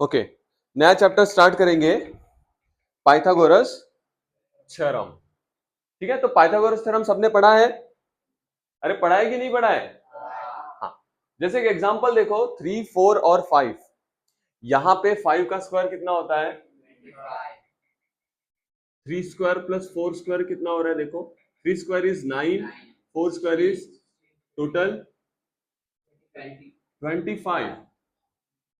Okay, नया chapter start करेंगे, Pythagoras theorem. ठीक है, तो पाइथागोरस थ्योरम सबने पढ़ा है? अरे पढ़ा है कि नहीं पढ़ा है? हाँ, जैसे कि एग्जांपल देखो 3, 4 और 5। यहां पे 5 का स्क्वायर कितना होता है? 3 स्क्वायर प्लस 4 स्क्वायर कितना हो रहा है? देखो 3 square is 9, 4 square is total 25।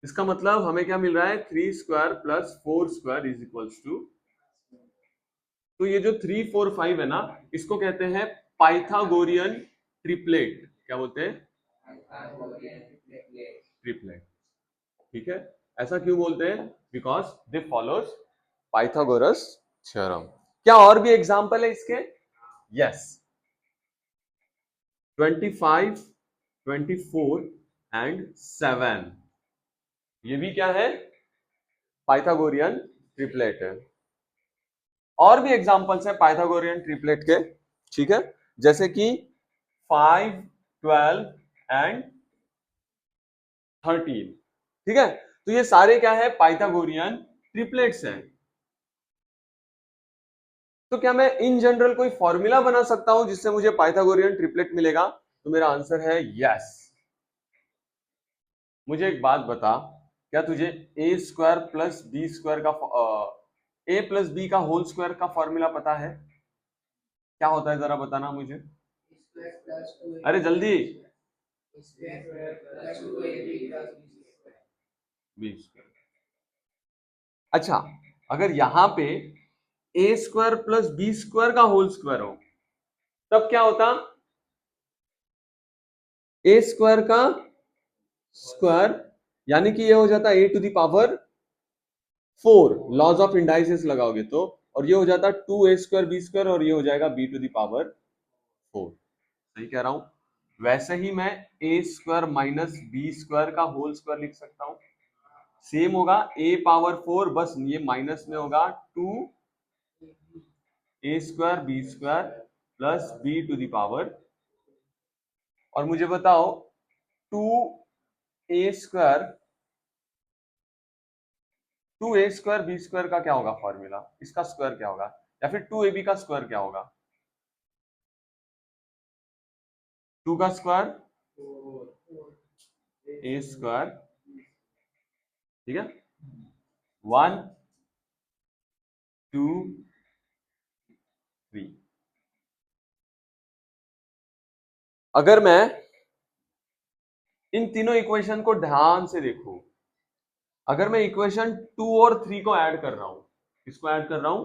इसका मतलब हमें क्या मिल रहा है? 3 square plus 4 square is equals to, तो ये जो 3, 4, 5 है ना, इसको कहते हैं पाइथागोरियन ट्रिपलेट। क्या बोलते हैं? ट्रिपलेट। ठीक है, ऐसा क्यों बोलते हैं? Because they follows Pythagoras theorem. क्या और भी एग्जांपल है इसके? यस, 25, 24 एंड 7, ये भी क्या है? पाइथागोरियन ट्रिपलेट है। और भी एग्जांपल्स है पाइथागोरियन ट्रिपलेट के। ठीक है, जैसे कि 5, 12 एंड 13। ठीक है, तो ये सारे क्या है? पाइथागोरियन ट्रिपलेट्स हैं। तो क्या मैं इन जनरल कोई फॉर्मूला बना सकता हूं जिससे मुझे पाइथागोरियन ट्रिपलेट मिलेगा? तो मेरा आंसर है यस। मुझे एक बात बता, क्या तुझे ए स्क्वायर प्लस बी स्क्वायर का ए प्लस बी का होल स्क्वायर का फॉर्मूला पता है? क्या होता है जरा बताना मुझे। अरे जल्दी। B square. अच्छा, अगर यहां पे A square plus B square का होल स्क्वायर हो तब क्या होता? ए स्क्वायर का स्क्वायर, यानी कि ये हो जाता A to the power 4, laws of indices लगाओगे तो, और ये हो जाता 2 ए स्क्वायर बी स्क्वायर, और ये हो जाएगा बी टू द पावर 4। सही कह रहा हूं? वैसे ही मैं ए स्क्वायर माइनस बी स्क्वायर का होल स्क्वायर लिख सकता हूं। सेम होगा ए पावर 4, बस ये माइनस में होगा 2 A square B square plus B to the power. और मुझे बताओ 2 A square, 2 A square B square का क्या होगा फॉर्मूला? इसका स्क्वायर क्या होगा? या फिर 2 ए बी का स्क्वायर क्या होगा? 2 का स्क्वायर ए स्क्वायर। ठीक है, 1, 2, 3। अगर मैं इन तीनों इक्वेशन को ध्यान से देखूं, अगर मैं इक्वेशन 2 और 3 को ऐड कर रहा हूं, किसको ऐड कर रहा हूं?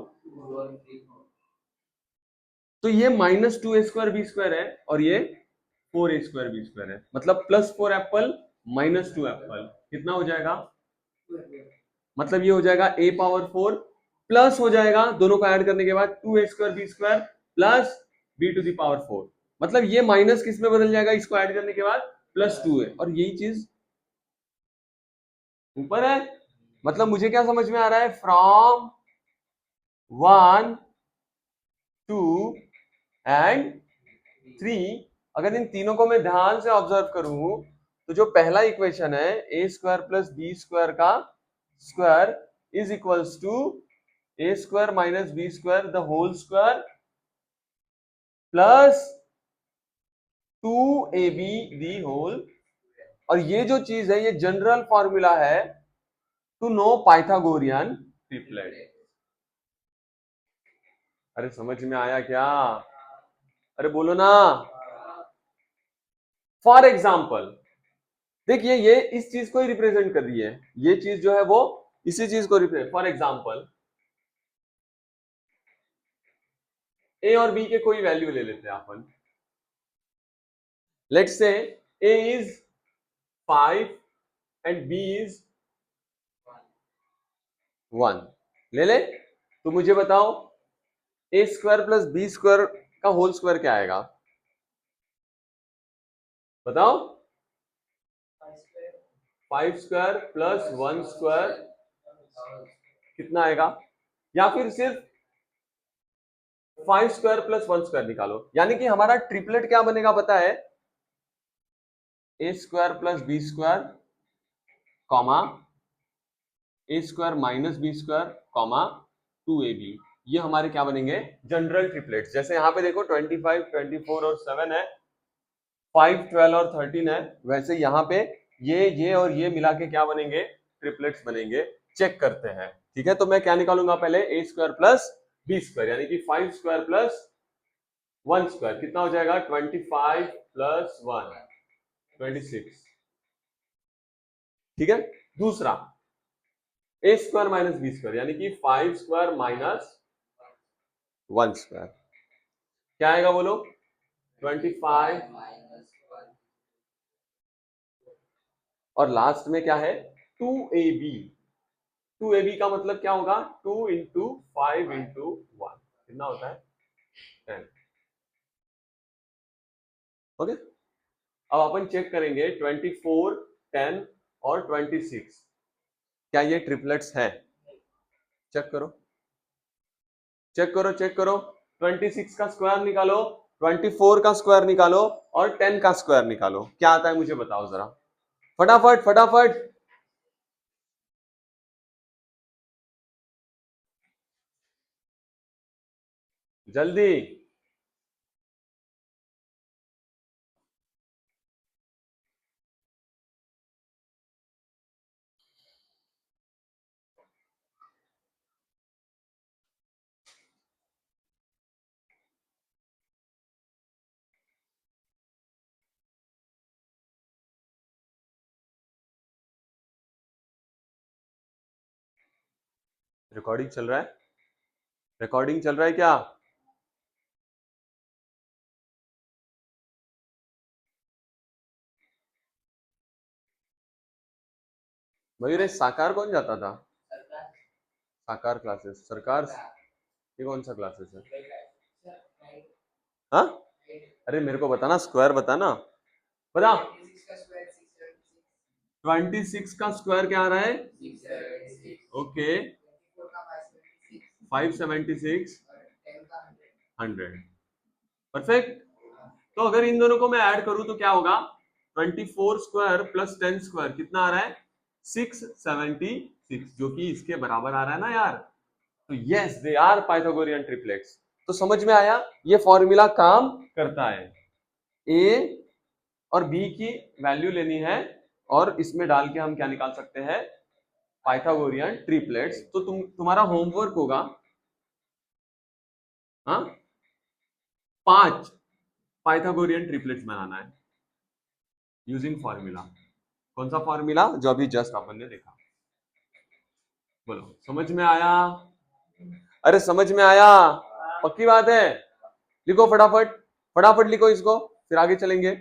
तो ये minus 2 A square B square है, और ये 4 ए स्क्वायर बी स्क्वायर है। मतलब प्लस 4 एप्पल माइनस 2 एप्पल कितना हो जाएगा? मतलब ये हो जाएगा ए पावर 4 प्लस हो जाएगा दोनों को ऐड करने के बाद 2 A square B square plus B to the power 4। मतलब ये माइनस किस में बदल जाएगा इसको ऐड करने के बाद? प्लस 2 है, और यही चीज ऊपर है। मतलब मुझे क्या समझ में आ रहा है? फ्रॉम 1, 2 एंड 3, अगर इन तीनों को मैं ध्यान से ऑब्जर्व करूं तो जो पहला इक्वेशन है A square plus B square का square is equals to A square minus B square the whole square plus 2ab the whole. और ये जो चीज है ये जनरल फॉर्मूला है टू नो पाइथागोरियन ट्रिपलेट। अरे समझ में आया क्या? अरे बोलो ना। फॉर एग्जाम्पल देखिए, ये इस चीज को ही रिप्रेजेंट कर रही है, ये चीज जो है वो इसी चीज को रिप्रेजेंट। फॉर एग्जाम्पल ए और बी के कोई वैल्यू ले लेते हैं अपन। Let's say A is 5 and B is 1, ले ले। तो मुझे बताओ A square plus B square का होल स्क्वायर क्या आएगा? बताओ। 5 स्क्वायर प्लस 1 स्क्वायर कितना आएगा? या फिर सिर्फ 5 स्क्वायर प्लस 1 स्क्वायर निकालो। यानी कि हमारा ट्रिपलेट क्या बनेगा पता है? A square plus B square comma A square minus B square comma 2ab, ये हमारे क्या बनेंगे, जनरल ट्रिपलेट्स। जैसे यहाँ पे देखो 25, 24 और 7 है, 5, 12 और 13 है, वैसे यहाँ पे ये और ये मिला के क्या बनेंगे, ट्रिपलेट्स बनेंगे। चेक करते हैं, ठीक है। तो मैं क्या निकालूंगा पहले, ए स्क्वायर प्लस बी स्क्वायर, यानी कि 5 स्क्वायर प्लस 1 स्क्वायर कितना हो जाएगा, 25 प्लस 1 26, ठीक है। दूसरा ए स्क्वायर माइनस बी स्क्वायर, यानी कि 5 स्क्वायर माइनस 1 स्क्वायर, क्या आएगा बोलो, 25, और लास्ट में क्या है 2ab। 2ab का मतलब क्या होगा, 2 इंटू 5 इंटू 1 कितना होता है 10। ओके, अब अपन चेक करेंगे 24, 10 और 26, क्या ये ट्रिपलेट्स हैं। चेक करो, चेक करो, चेक करो। 26 का स्क्वायर निकालो, 24 का स्क्वायर निकालो और 10 का स्क्वायर निकालो, क्या आता है मुझे बताओ जरा, फटाफट फटाफट। जल्दी, रिकॉर्डिंग चल रहा है, रिकॉर्डिंग चल रहा है क्या, मयूर ये साकार कौन जाता था, साकार क्लासेस, सरकार, ये कौन सा क्लासेस है, हाँ, अरे मेरे को बताना, स्क्वायर बताना, बता। 26 का स्क्वायर क्या आ रहा है, ओके, 576, 100, परफेक्ट। तो अगर इन दोनों को मैं ऐड करूं तो क्या होगा, 24 स्क्वायर प्लस 10 स्क्वायर कितना आ रहा है, 676, जो कि इसके बराबर आ रहा है ना यार। तो yes, they are Pythagorean triplets. तो समझ में आया, ये फॉर्मूला काम करता है। ए और बी की वैल्यू लेनी है और इसमें डाल के हम क्या निकाल सकते हैं, पाइथागोरियन ट्रिपलेट्स। तो तुम्हारा होमवर्क होगा, हाँ, 5 पाइथागोरियन ट्रिपलेट्स बनाना है यूजिंग फॉर्मूला। कौन सा फॉर्मूला, जो अभी जस्ट अपन ने देखा। बोलो समझ में आया, अरे समझ में आया, पक्की बात है। लिखो फटाफट, फटाफट लिखो इसको, फिर आगे चलेंगे।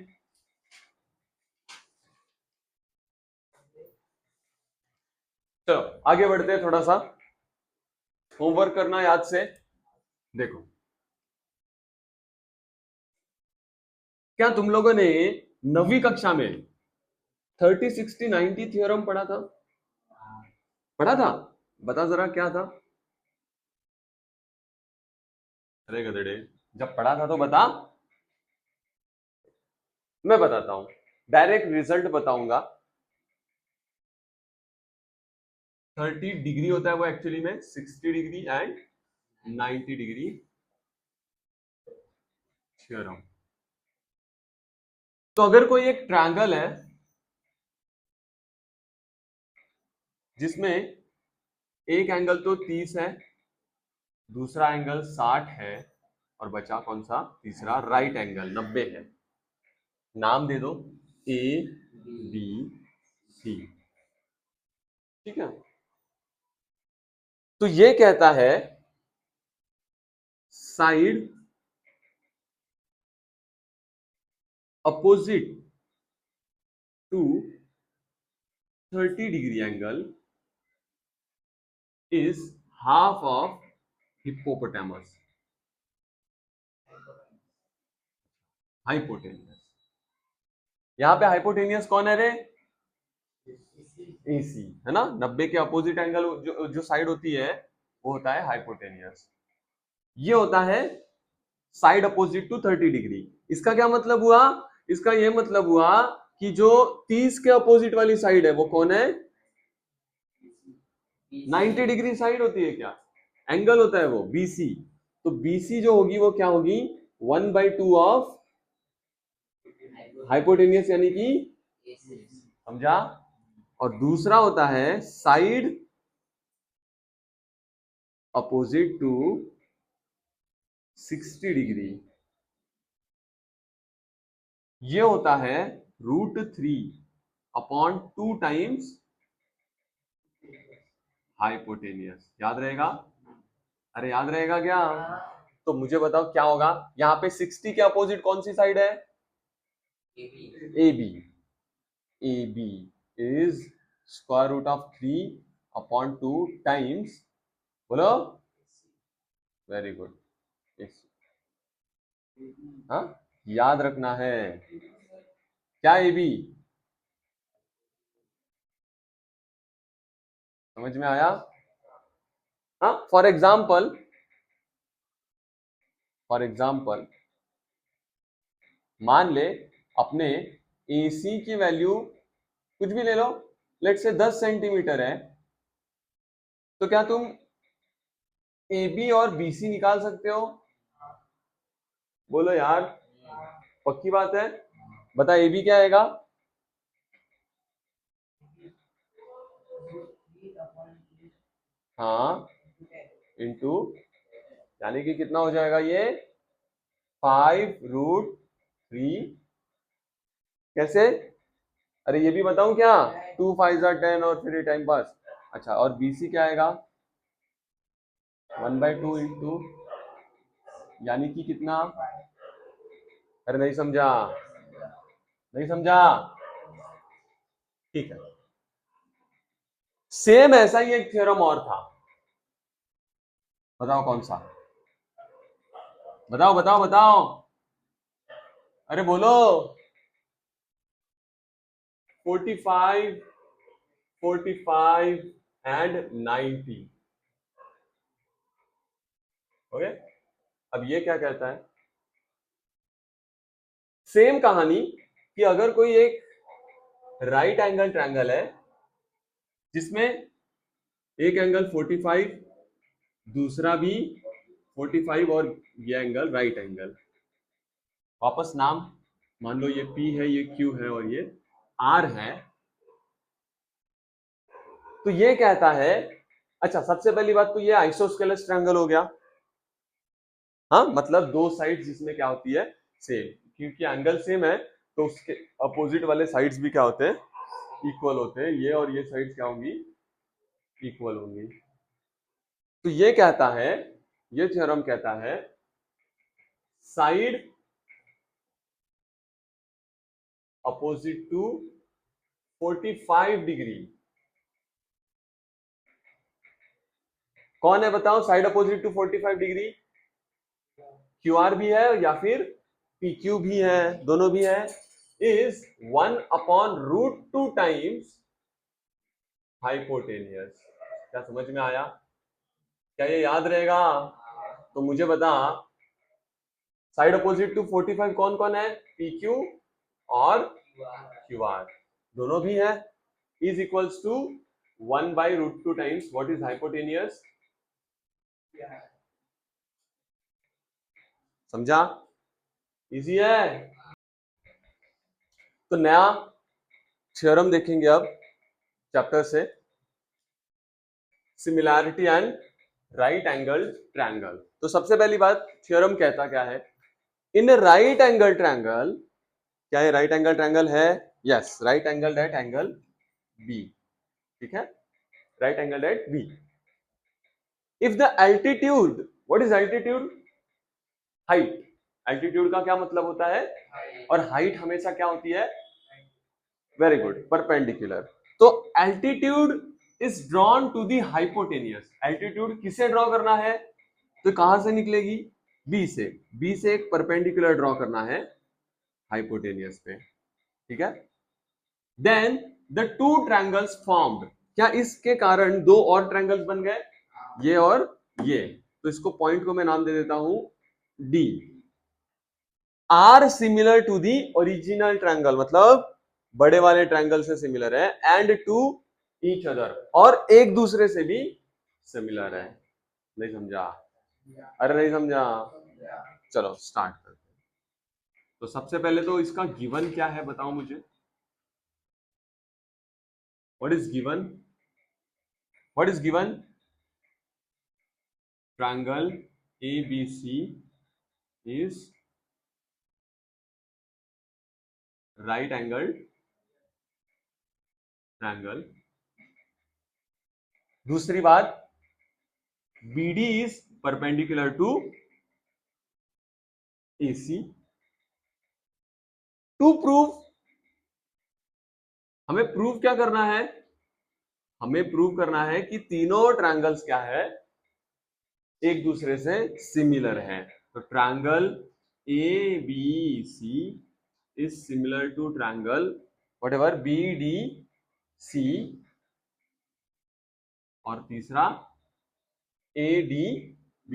चलो आगे बढ़ते हैं, थोड़ा सा होमवर्क करना याद से। देखो, क्या तुम लोगों ने 9वीं कक्षा में 30, 60, 90 थ्योरम पढ़ा था, पढ़ा था, बता जरा क्या था। अरे गधेड़े, जब पढ़ा था तो बता, मैं बताता हूं, डायरेक्ट रिजल्ट बताऊंगा। 30 डिग्री होता है वो एक्चुअली में 60 डिग्री एंड 90 डिग्री थ्योरम। तो अगर कोई एक ट्रायंगल है जिसमें एक एंगल तो 30 है, दूसरा एंगल 60 है, और बचा कौन सा, तीसरा राइट एंगल 90 है, नाम दे दो ए बी सी, ठीक है। तो ये कहता है side opposite to 30 degree angle is half of hippopotamus, hypotenuse. यहां पे हाइपोटेनियस कौन है रे, एसी है ना, 90 के अपोजिट एंगल जो साइड होती है वो होता है हाइपोटेनियस। ये होता है साइड अपोजिट टू 30 डिग्री। इसका क्या मतलब हुआ, इसका ये मतलब हुआ कि जो 30 के अपोजिट वाली साइड है वो कौन है, 90 डिग्री साइड होती है क्या? एंगल होता है वो बीसी। तो बीसी जो होगी वो क्या होगी? 1/2 ऑफ हाइपोटेनियस, यानी कि, समझा? और दूसरा होता है साइड अपोजिट टू 60 डिग्री, ये होता है √3/2 टाइम्स हाइपोटेनियस। याद रहेगा? अरे याद रहेगा क्या? तो मुझे बताओ क्या होगा यहाँ पे? 60 के अपोजिट कौन सी साइड है? A B. A B is √3/2 times, बोलो, वेरी गुड। हाँ, याद रखना है क्या? ए बी समझ में आया? हाँ, फॉर एग्जाम्पल मान ले अपने AC की वैल्यू कुछ भी ले लो, लेट से 10 सेंटीमीटर है, तो क्या तुम AB और BC निकाल सकते हो? बोलो यार, पक्की बात है? बता AB क्या आएगा? हाँ, इंटू, यानी कि कितना हो जाएगा ये? 5√3। कैसे? अरे ये भी बताऊं क्या? 2 5 10 और फिर टाइम पास। अच्छा, और BC क्या आएगा? 1/2 इंटू, यानी कि कितना? अरे नहीं समझा, नहीं समझा? ठीक है। सेम ऐसा ही एक थ्योरम और था, बताओ कौन सा? बताओ बताओ बताओ, अरे बोलो। 45, 45 एंड 90। ओके, अब ये क्या कहता है? सेम कहानी कि अगर कोई एक राइट एंगल ट्रायंगल है जिसमें एक एंगल 45, दूसरा भी 45 और ये एंगल राइट एंगल, वापस नाम, मान लो ये P है, ये Q है और ये R है, तो ये कहता है, अच्छा सबसे पहली बात तो ये आइसोस्केलस ट्रायंगल हो गया। हाँ, मतलब दो साइड जिसमें क्या होती है? सेम, क्योंकि एंगल सेम है तो उसके अपोजिट वाले साइड्स भी क्या होते हैं? इक्वल होते हैं। ये और ये साइड्स क्या होंगी? इक्वल होंगी। तो ये कहता है, ये थ्योरम कहता है साइड अपोजिट टू 45 डिग्री, कौन है बताओ? Side opposite to 45 degree QR भी है या फिर PQ भी है, दोनों भी है, इज 1/√2 टाइम्स हाइपोटेनियस। क्या समझ में आया? क्या ये याद रहेगा? तो मुझे बता, साइड अपोजिट टू 45 कौन कौन है? PQ और QR, दोनों भी है, is equals to 1/√2 times what is hypotenuse. समझा? इजी है। तो नया थ्योरम देखेंगे अब चैप्टर से, similarity and right angle triangle. तो सबसे पहली बात, थ्योरम कहता क्या है? इन राइट एंगल ट्रायंगल, क्या ये राइट एंगल ट्रायंगल है? Yes, right angle at angle B, ठीक है, right angle at B. If the altitude, what is altitude? Height. Altitude का क्या मतलब होता है? और हाइट हमेशा क्या होती है? Very good, perpendicular. तो altitude is drawn to the hypotenuse. Altitude किसे ड्रॉ करना है? तो कहां से निकलेगी? बी से। बी से एक परपेंडिकुलर ड्रॉ करना है हाइपोटेनियस पे, ठीक है। Then the two triangles formed, क्या इसके कारण दो और ट्रायंगल्स बन गए? ये और ये। तो इसको पॉइंट को मैं नाम दे देता हूं D. Are similar to the original triangle, मतलब बड़े वाले ट्रायंगल से सिमिलर है, एंड टू ईच अदर, और एक दूसरे से भी सिमिलर है। नहीं समझा? अरे नहीं समझा? चलो स्टार्ट करते हैं। तो सबसे पहले तो इसका गिवन क्या है बताओ मुझे। What is given? What is given? Triangle ABC is right angled triangle. दूसरी बात, BD is perpendicular to AC. To prove, हमें प्रूव क्या करना है? हमें प्रूव करना है कि तीनों ट्रायंगल्स क्या है, एक दूसरे से सिमिलर है। तो triangle ABC is similar to triangle whatever BDC, और तीसरा ADB।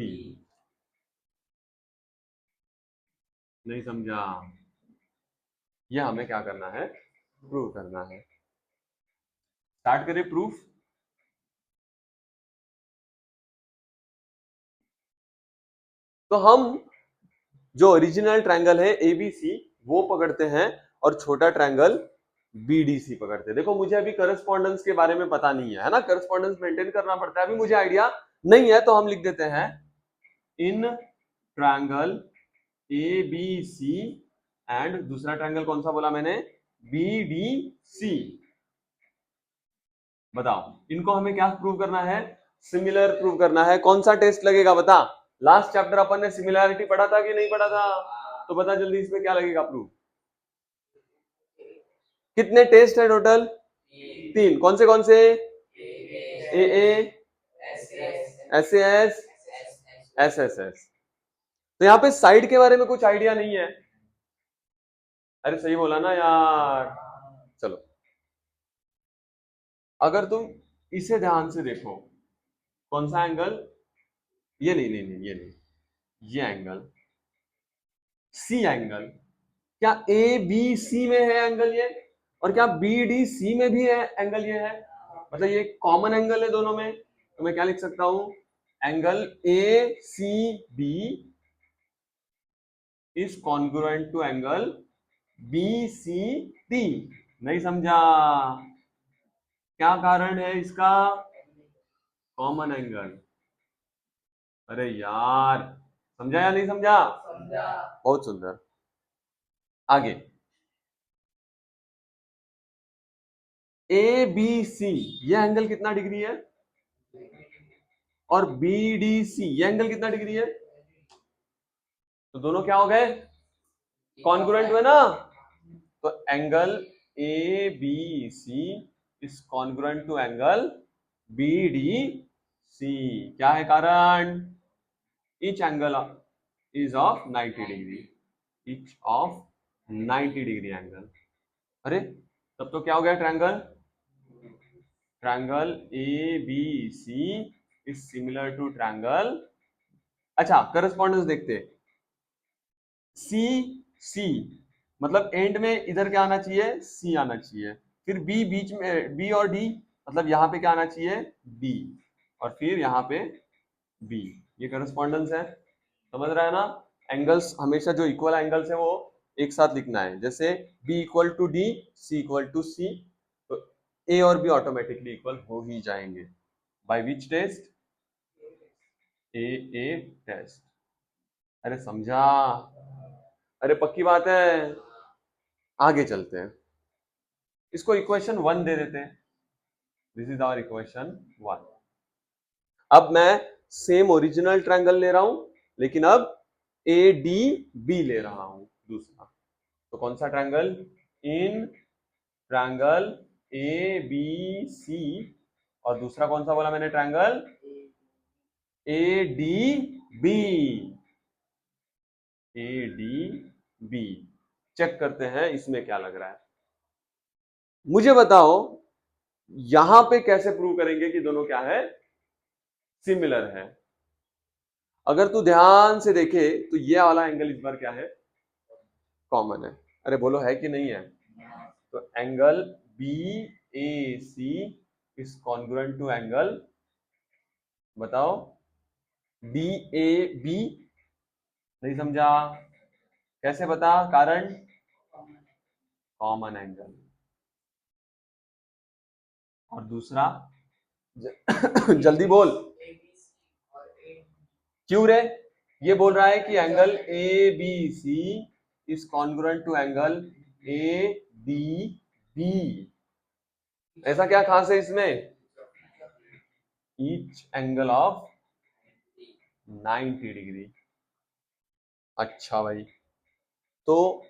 नहीं समझा? यह हमें क्या करना है? प्रूव करना है। स्टार्ट करें प्रूफ। तो हम जो ओरिजिनल ट्रायंगल है ABC वो पकड़ते हैं और छोटा ट्रायंगल BDC पकड़ते हैं। देखो मुझे अभी करस्पॉन्डेंस के बारे में पता नहीं है ना, करस्पॉन्डेंस मेंटेन करना पड़ता है, अभी मुझे आइडिया नहीं है, तो हम लिख देते हैं इन ट्रायंगल ABC एंड दूसरा ट्रायंगल कौन सा बोला मैंने? BDC। बताओ इनको हमें क्या प्रूव करना है? सिमिलर प्रूव करना है। कौन सा टेस्ट लगेगा बता? लास्ट चैप्टर अपन ने सिमिलैरिटी पढ़ा था कि नहीं पढ़ा था? तो बता जल्दी, इसमें क्या लगेगा प्रूफ? कितने टेस्ट है टोटल? 3। कौन से? AA, SAS, SSS। तो यहाँ पे साइड के बारे में कुछ आइडिया नहीं है। अरे सही बोला ना यार। चलो अगर तुम इसे ध्यान से देखो, कौन सा एंगल? ये नहीं, ये नहीं, ये एंगल C एंगल। क्या ABC में है एंगल ये, और क्या BDC में भी है एंगल ये है? मतलब ये कॉमन एंगल है दोनों में। तो मैं क्या लिख सकता हूं? Angle ACB is congruent to angle BCD। नहीं समझा? क्या कारण है इसका? Common angle. अरे यार समझा या नहीं समझा? बहुत सुंदर। आगे ABC ये एंगल कितना डिग्री है, और BDC ये एंगल कितना डिग्री है? तो दोनों क्या हो गए? कॉन्ग्रुएंट हुए ना। तो angle ABC is congruent to angle BDC। क्या है कारण? Each angle is of 90 degree, each of 90 degree angle. अरे तब तो क्या हो गया? Triangle ABC is similar to triangle. अच्छा करस्पॉन्डेंस देखते हैं। C मतलब एंड में इधर क्या आना चाहिए? C आना चाहिए। फिर B बीच में, B और D मतलब यहाँ पे क्या आना चाहिए? B, और फिर यहाँ पे B। ये करस्पॉन्डेंस है, समझ रहा है ना? एंगल्स हमेशा जो इक्वल एंगल्स है वो एक साथ लिखना है। जैसे B equal to D, C equal to C, तो A और B ऑटोमेटिकली इक्वल हो ही जाएंगे। By which test? A test. अरे समझा? अरे पक्की बात है। आगे चलते हैं, इसको इक्वेशन 1 दे देते हैं। This is our equation 1। अब मैं सेम ओरिजिनल ट्रायंगल ले रहा हूं, लेकिन अब ADB ले रहा हूं दूसरा। तो कौन सा ट्रायंगल? इन ट्रायंगल ABC, और दूसरा कौन सा बोला मैंने? Triangle ADB। चेक करते हैं इसमें क्या लग रहा है। मुझे बताओ यहां पे कैसे प्रूव करेंगे कि दोनों क्या है? सिमिलर है। अगर तू ध्यान से देखे तो ये वाला एंगल इस बार क्या है? कॉमन है। अरे बोलो है कि नहीं है? तो angle BAC is congruent to angle, बताओ, डी ए बी। नहीं समझा? कैसे बता? कारण कॉमन एंगल। और दूसरा जल्दी बोल, क्यों रे? ये बोल रहा है कि angle A B C is congruent to angle A D B. ऐसा क्या खास है इसमें? Each angle of 90 degree. अच्छा भाई, तो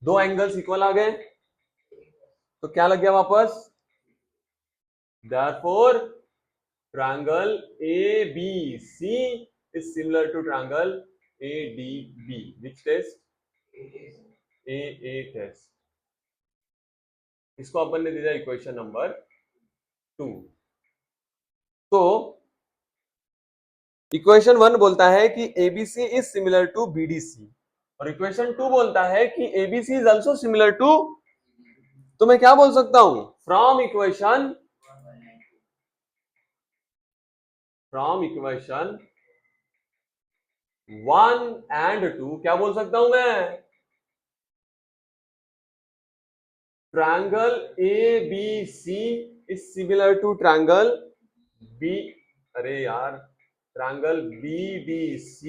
दो एंगल्स इक्वल आ गए, तो क्या लग गया वापस? Therefore, triangle ABC is similar to triangle ADB. Which test? AA test. इसको अपन ने दिया इक्वेशन नंबर 2। तो इक्वेशन 1 बोलता है कि ABC is similar to BDC, और इक्वेशन 2 बोलता है कि ABC is also similar to. तो मैं क्या बोल सकता हूं? फ्रॉम इक्वेशन 1 एंड 2 क्या बोल सकता हूं मैं? Triangle ABC is similar to triangle B, अरे यार, triangle BDC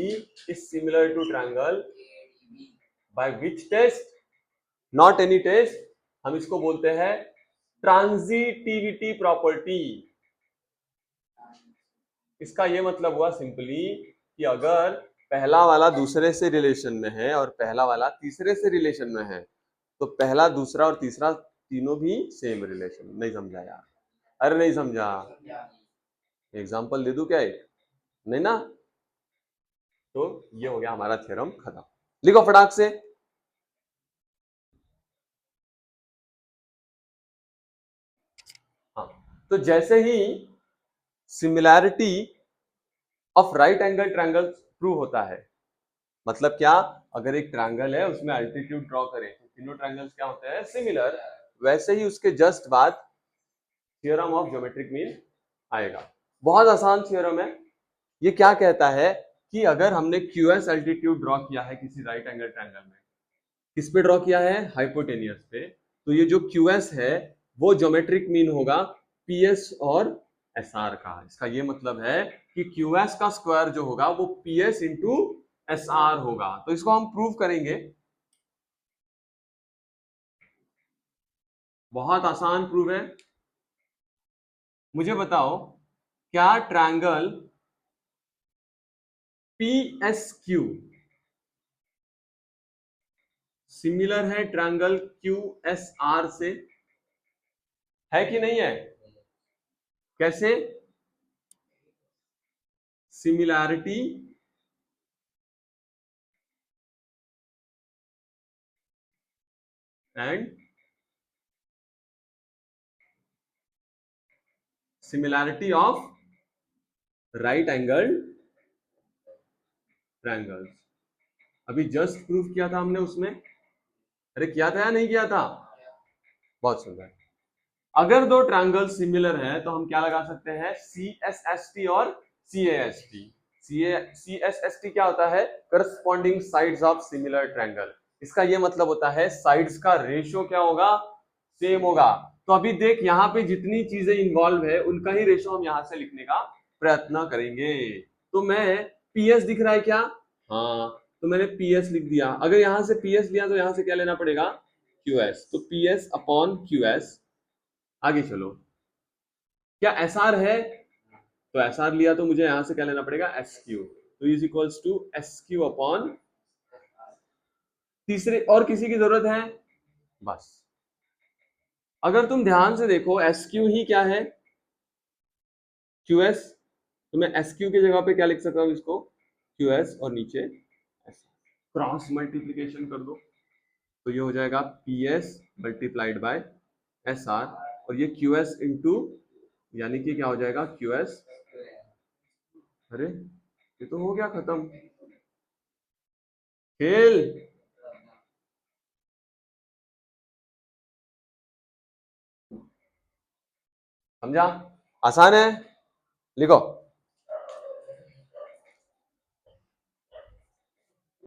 is similar to triangle by which test? Not any test, हम इसको बोलते हैं ट्रांजिटिविटी प्रॉपर्टी। इसका ये मतलब हुआ सिंपली कि अगर पहला वाला दूसरे से रिलेशन में है और पहला वाला तीसरे से रिलेशन में है, तो पहला, दूसरा और तीसरा तीनों भी सेम रिलेशन। नहीं समझा यार? अरे नहीं समझा? एग्जांपल दे दूं क्या एक? नहीं ना? तो ये हो गया हमारा थ्योरम खत्म। लिखो फटाक से। हाँ, तो जैसे ही similarity of right angle triangle prove होता है, मतलब क्या? अगर एक ट्रायंगल है उसमें अल्टीट्यूड ड्रॉ करें तो तीनों ट्रायंगल्स क्या होते हैं? सिमिलर। वैसे ही उसके जस्ट बाद थ्योरम ऑफ ज्योमेट्रिक मीन आएगा। बहुत आसान थ्योरम है। ये क्या कहता है कि अगर हमने क्यूएस अल्टीट्यूड ड्रॉ किया है किसी राइट एंगल ट्रायंगल में, किस पे ड्रॉ किया है? हाइपोटेनियस पे। तो ये जो क्यूएस है वो ज्योमेट्रिक मीन होगा पीएस और एसआर का। इसका ये मतलब है कि क्यूएस का स्क्वायर जो होगा वो पीएस इंटू एसआर होगा। तो इसको हम प्रूव करेंगे। बहुत आसान प्रूव है। मुझे बताओ, क्या ट्रायंगल पीएसक्यू सिमिलर है ट्रायंगल क्यूएसआर से? है कि नहीं है? कैसे? Similarity and similarity of right angle triangles. अभी जस्ट प्रूफ किया था हमने उसमें। अरे किया था या नहीं किया था? बहुत सुंदर। अगर दो ट्रायंगल सिमिलर है तो हम क्या लगा सकते हैं? CSST और CAST। CSST क्या होता है? Corresponding sides of similar triangle. इसका ये मतलब होता है साइड्स का रेशियो क्या होगा? सेम होगा। तो अभी देख, यहाँ पे जितनी चीजें इन्वॉल्व है उनका ही रेशियो हम यहाँ से लिखने का प्रयत्न करेंगे। तो मैं PS दिख रहा है क्या? हाँ, तो मैंने PS लिख दिया। अगर यहां से PS लिया तो यहां से क्या लेना पड़ेगा? QS। तो PS अपॉन QS। आगे चलो, क्या SR है? तो SR लिया तो मुझे यहां से क्या लेना पड़ेगा? SQ। तो is equals to SQ upon, तीसरे और किसी की जरूरत है? बस। अगर तुम ध्यान से देखो, SQ ही क्या है? QS। तो मैं SQ की जगह पे क्या लिख सकता हूं? इसको QS और नीचे क्रॉस मल्टीप्लीकेशन कर दो, तो ये हो जाएगा PS मल्टीप्लाइड बाय SR, और ये QS इंटू, यानी कि क्या हो जाएगा? QS। अरे ये तो हो गया खत्म खेल। समझा? आसान है, लिखो